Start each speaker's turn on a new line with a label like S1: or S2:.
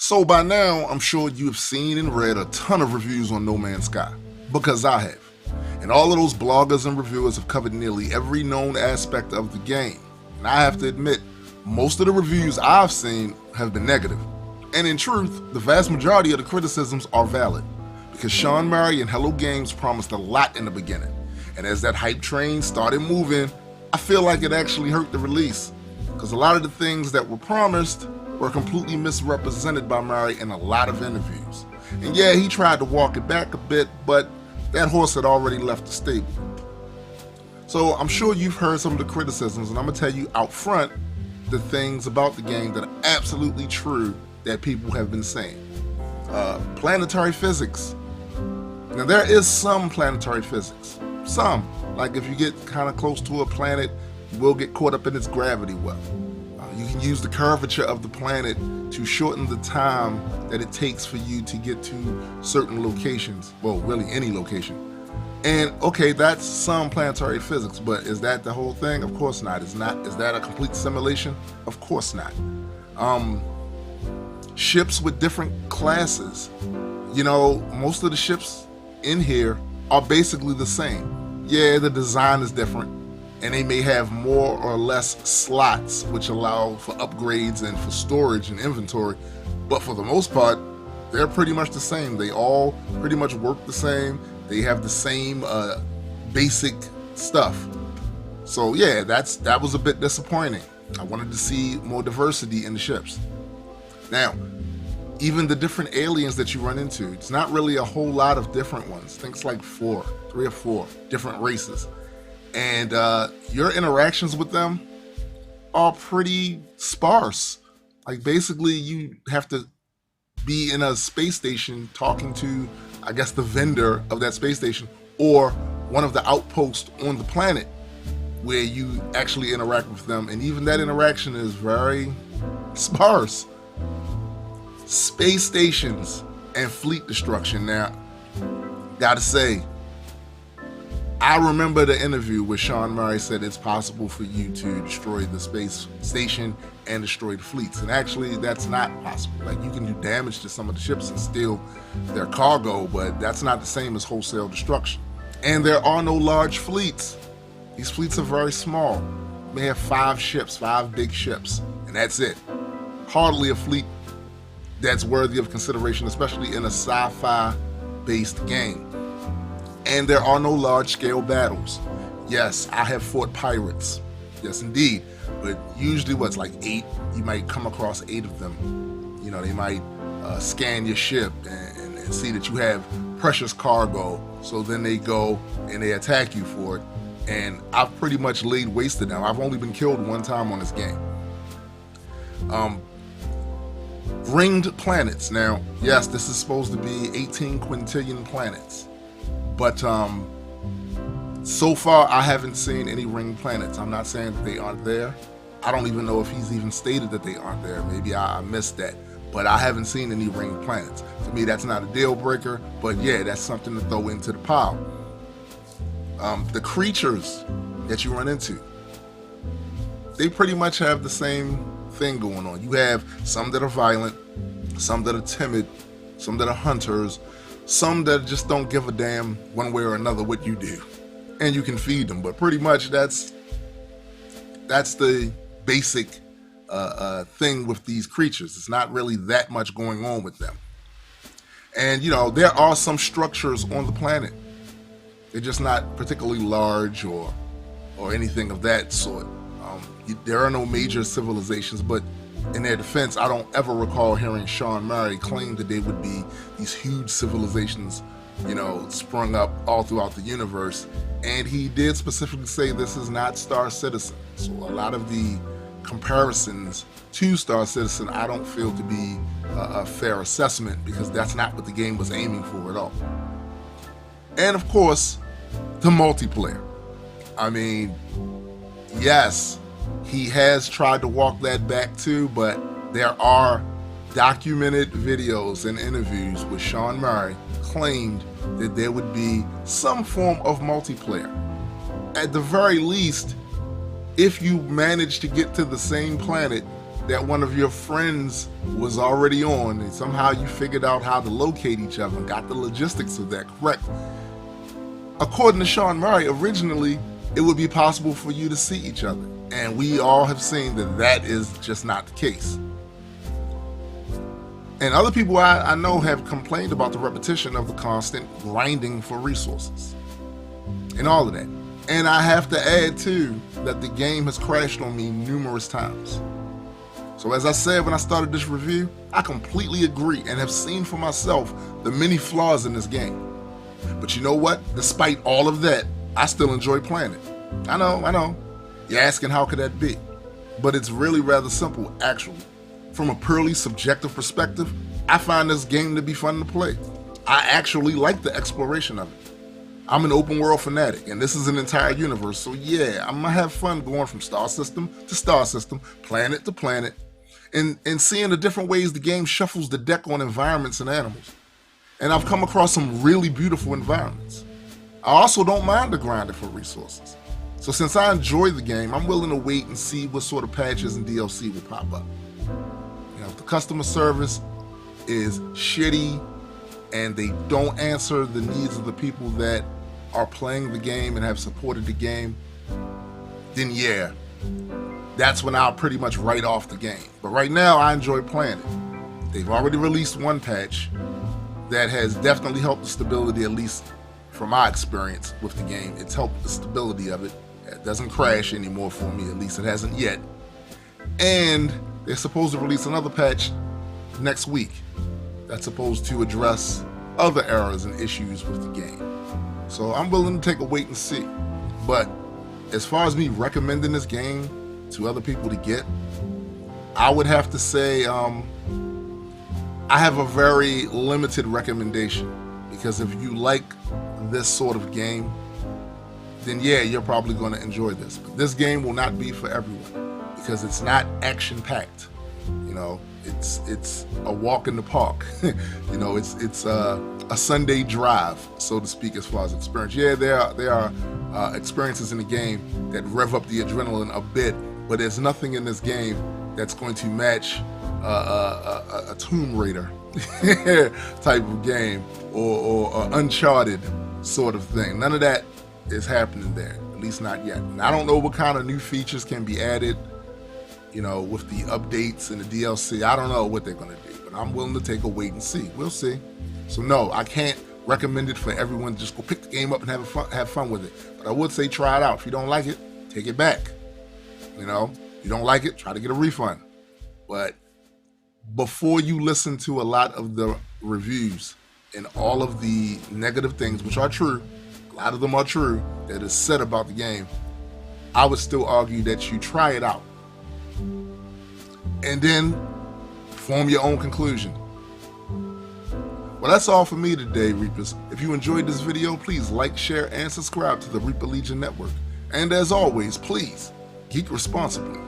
S1: So by now, I'm sure you have seen and read a ton of reviews on No Man's Sky, because I have. And all of those bloggers and reviewers have covered nearly every known aspect of the game. And I have to admit, most of the reviews I've seen have been negative. And in truth, the vast majority of the criticisms are valid, because Sean Murray and Hello Games promised a lot in the beginning. And as that hype train started moving, I feel like it actually hurt the release, because a lot of the things that were promised were completely misrepresented by Murray in a lot of interviews. And yeah, he tried to walk it back a bit, but that horse had already left the stable. So I'm sure you've heard some of the criticisms, and I'm gonna tell you out front the things about the game that are absolutely true that people have been saying. Planetary physics. Now there is some planetary physics. Some, like if you get kind of close to a planet, you will get caught up in its gravity well. You can use the curvature of the planet to shorten the time that it takes for you to get to certain locations. Well, really any location. And okay, that's some planetary physics, but is that the whole thing? Of course not. Is that a complete simulation? Of course not. Ships with different classes. You know, most of the ships in here are basically the same. Yeah, the design is different, and they may have more or less slots which allow for upgrades and for storage and inventory, but for the most part, they're pretty much the same. They all pretty much work the same. They have the same basic stuff. So yeah, that was a bit disappointing. I wanted to see more diversity in the ships. Now, even the different aliens that you run into, it's not really a whole lot of different ones. Things like 3 or 4 different races. And your interactions with them are pretty sparse. Like basically you have to be in a space station talking to, I guess, the vendor of that space station or one of the outposts on the planet where you actually interact with them. And even that interaction is very sparse. Space stations and fleet destruction. Now, gotta say, I remember the interview where Sean Murray said it's possible for you to destroy the space station and destroy the fleets. And actually, that's not possible. Like, you can do damage to some of the ships and steal their cargo, but that's not the same as wholesale destruction. And there are no large fleets. These fleets are very small. You may have 5 ships, 5 big ships, and that's it. Hardly a fleet that's worthy of consideration, especially in a sci-fi based game. And there are no large-scale battles. Yes, I have fought pirates. Yes, indeed. But usually what's like 8, you might come across 8 of them. You know, they might scan your ship and see that you have precious cargo. So then they go and they attack you for it. And I've pretty much laid waste to them. I've only been killed one time on this game. Ringed planets. Now, yes, this is supposed to be 18 quintillion planets. But so far, I haven't seen any ringed planets. I'm not saying that they aren't there. I don't even know if he's even stated that they aren't there. Maybe I missed that. But I haven't seen any ringed planets. To me, that's not a deal breaker. But yeah, that's something to throw into the pile. The creatures that you run into, they pretty much have the same thing going on. You have some that are violent, some that are timid, some that are hunters, some that just don't give a damn one way or another what you do, and you can feed them. But pretty much that's the basic thing with these creatures. It's not really that much going on with them. And you know, there are some structures on the planet. They're just not particularly large or anything of that sort. There are no major civilizations, but in their defense, I don't ever recall hearing Sean Murray claim that they would be these huge civilizations, you know, sprung up all throughout the universe. And he did specifically say this is not Star Citizen. So a lot of the comparisons to Star Citizen, I don't feel to be a fair assessment, because that's not what the game was aiming for at all. And of course, the multiplayer. I mean, yes, he has tried to walk that back too, but there are documented videos and interviews where Sean Murray claimed that there would be some form of multiplayer. At the very least, if you manage to get to the same planet that one of your friends was already on, and somehow you figured out how to locate each other and got the logistics of that correct. According to Sean Murray, originally it would be possible for you to see each other, and we all have seen that that is just not the case. And other people I know have complained about the repetition of the constant grinding for resources and all of that. And I have to add too that the game has crashed on me numerous times. So as I said when I started this review, I completely agree and have seen for myself the many flaws in this game. But you know what? Despite all of that, I still enjoy playing it. I know. You're asking how could that be? But it's really rather simple, actually. From a purely subjective perspective, I find this game to be fun to play. I actually like the exploration of it. I'm an open world fanatic, and this is an entire universe, so yeah, I'm gonna have fun going from star system to star system, planet to planet, and seeing the different ways the game shuffles the deck on environments and animals. And I've come across some really beautiful environments. I also don't mind the grinding for resources. So since I enjoy the game, I'm willing to wait and see what sort of patches and DLC will pop up. If the customer service is shitty and they don't answer the needs of the people that are playing the game and have supported the game, then yeah, that's when I'll pretty much write off the game. But right now, I enjoy playing it. They've already released one patch that has definitely helped the stability, at least from my experience with the game. It's helped the stability of it. It doesn't crash anymore for me, at least it hasn't yet. And they're supposed to release another patch next week that's supposed to address other errors and issues with the game. So I'm willing to take a wait and see. But as far as me recommending this game to other people to get, I would have to say I have a very limited recommendation, because if you like this sort of game, then yeah, you're probably going to enjoy this. But this game will not be for everyone, because it's not action-packed. It's a walk in the park. It's a Sunday drive, so to speak, as far as experience. Yeah, there are experiences in the game that rev up the adrenaline a bit, but there's nothing in this game that's going to match a Tomb Raider type of game or Uncharted sort of thing. None of that is happening there, at least not yet. And I don't know what kind of new features can be added, with the updates and the DLC. I don't know what they're going to do, but I'm willing to take a wait and see. We'll see. So no, I can't recommend it for everyone. Just go pick the game up and have fun with it. But I would say try it out. If you don't like it, take it back. If you don't like it, try to get a refund. But before you listen to a lot of the reviews and all of the negative things, which are true, a lot of them are true, that is said about the game, I would still argue that you try it out and then form your own conclusion. Well, that's all for me today, Reapers. If you enjoyed this video, please like, share, and subscribe to the Reaper Legion Network. And as always, please, geek responsibly.